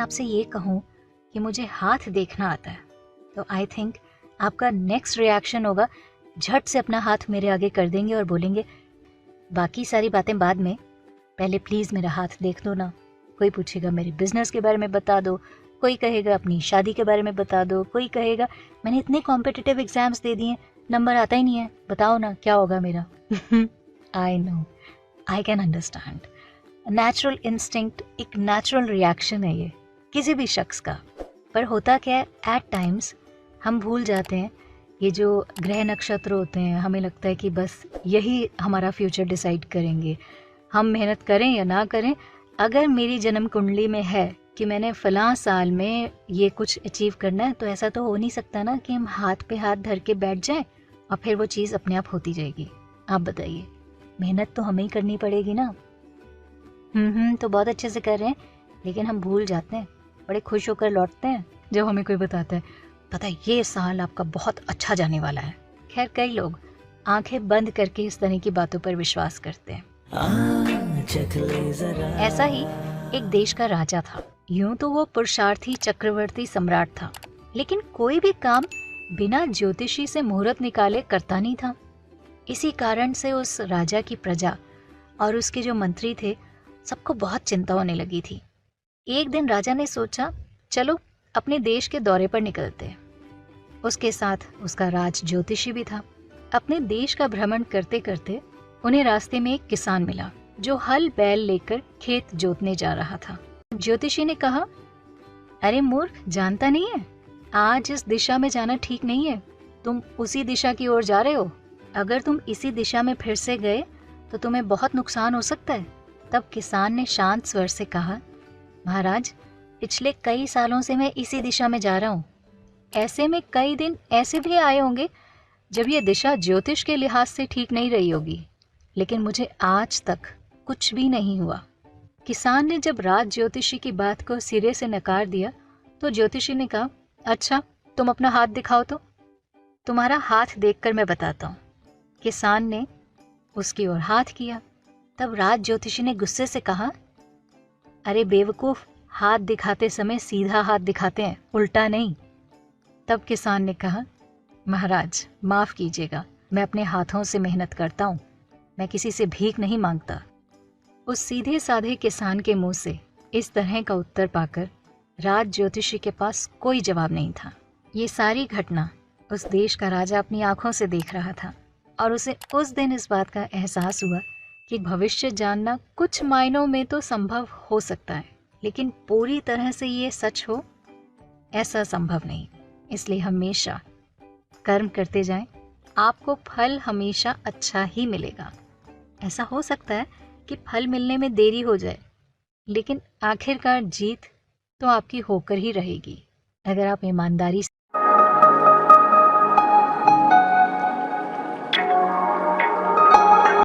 आपसे ये कहूँ कि मुझे हाथ देखना आता है, तो आई थिंक आपका नेक्स्ट रिएक्शन होगा झट से अपना हाथ मेरे आगे कर देंगे और बोलेंगे बाकी सारी बातें बाद में, पहले प्लीज़ मेरा हाथ देख दो ना। कोई पूछेगा मेरे बिजनेस के बारे में बता दो, कोई कहेगा अपनी शादी के बारे में बता दो, कोई कहेगा मैंने इतने कॉम्पिटिटिव एग्जाम्स दे दिए, नंबर आता ही नहीं है, बताओ ना क्या होगा मेरा। I know, I can understand. Natural instinct, एक नेचुरल रिएक्शन है ये किसी भी शख्स का। पर होता क्या है, एट टाइम्स हम भूल जाते हैं ये जो ग्रह नक्षत्र होते हैं, हमें लगता है कि बस यही हमारा फ्यूचर डिसाइड करेंगे, हम मेहनत करें या ना करें। अगर मेरी जन्म कुंडली में है कि मैंने फ़लाँ साल में ये कुछ अचीव करना है, तो ऐसा तो हो नहीं सकता ना कि हम हाथ पे हाथ धर के बैठ जाएं और फिर वो चीज़ अपने आप होती जाएगी। आप बताइए, मेहनत तो हमें ही करनी पड़ेगी ना। तो बहुत अच्छे से कर रहे हैं, लेकिन हम भूल जाते हैं, बड़े खुश होकर लौटते हैं जब हमें कोई बताता है पता है ये साल आपका बहुत अच्छा जाने वाला है। खैर, कई लोग आंखें बंद करके इस तरह की बातों पर विश्वास करते हैं। ऐसा ही एक देश का राजा था। यूं तो वो पुरुषार्थी चक्रवर्ती सम्राट था, लेकिन कोई भी काम बिना ज्योतिषी से मुहूर्त निकाले करता नहीं था। इसी कारण से उस राजा की प्रजा और उसके जो मंत्री थे, सबको बहुत चिंता होने लगी थी। एक दिन राजा ने सोचा चलो अपने देश के दौरे पर निकलते हैं। उसके साथ उसका राज ज्योतिषी भी था। अपने देश का भ्रमण करते करते उन्हें रास्ते में एक किसान मिला जो हल बैल लेकर खेत जोतने जा रहा था। ज्योतिषी ने कहा, अरे मूर्ख, जानता नहीं है आज इस दिशा में जाना ठीक नहीं है, तुम उसी दिशा की ओर जा रहे हो। अगर तुम इसी दिशा में फिर से गए तो तुम्हें बहुत नुकसान हो सकता है। तब किसान ने शांत स्वर से कहा, महाराज, पिछले कई सालों से मैं इसी दिशा में जा रहा हूँ। ऐसे में कई दिन ऐसे भी आए होंगे जब ये दिशा ज्योतिष के लिहाज से ठीक नहीं रही होगी, लेकिन मुझे आज तक कुछ भी नहीं हुआ। किसान ने जब राज ज्योतिषी की बात को सिरे से नकार दिया तो ज्योतिषी ने कहा, अच्छा तुम अपना हाथ दिखाओ तो, तुम्हारा हाथ देखकर मैं बताता हूँ। किसान ने उसकी ओर हाथ किया। तब राज ज्योतिषी ने गुस्से से कहा, अरे बेवकूफ, हाथ दिखाते समय सीधा हाथ दिखाते हैं, उल्टा नहीं। तब किसान ने कहा, महाराज माफ़ कीजिएगा, मैं अपने हाथों से मेहनत करता हूँ, मैं किसी से भीख नहीं मांगता। उस सीधे साधे किसान के मुंह से इस तरह का उत्तर पाकर राज ज्योतिषी के पास कोई जवाब नहीं था। ये सारी घटना उस देश का राजा अपनी आंखों से देख रहा था और उसे उस दिन इस बात का एहसास हुआ कि भविष्य जानना कुछ मायनों में तो संभव हो सकता है, लेकिन पूरी तरह से ये सच हो ऐसा संभव नहीं। इसलिए हमेशा कर्म करते जाएं, आपको फल हमेशा अच्छा ही मिलेगा। ऐसा हो सकता है कि फल मिलने में देरी हो जाए, लेकिन आखिरकार जीत तो आपकी होकर ही रहेगी अगर आप ईमानदारी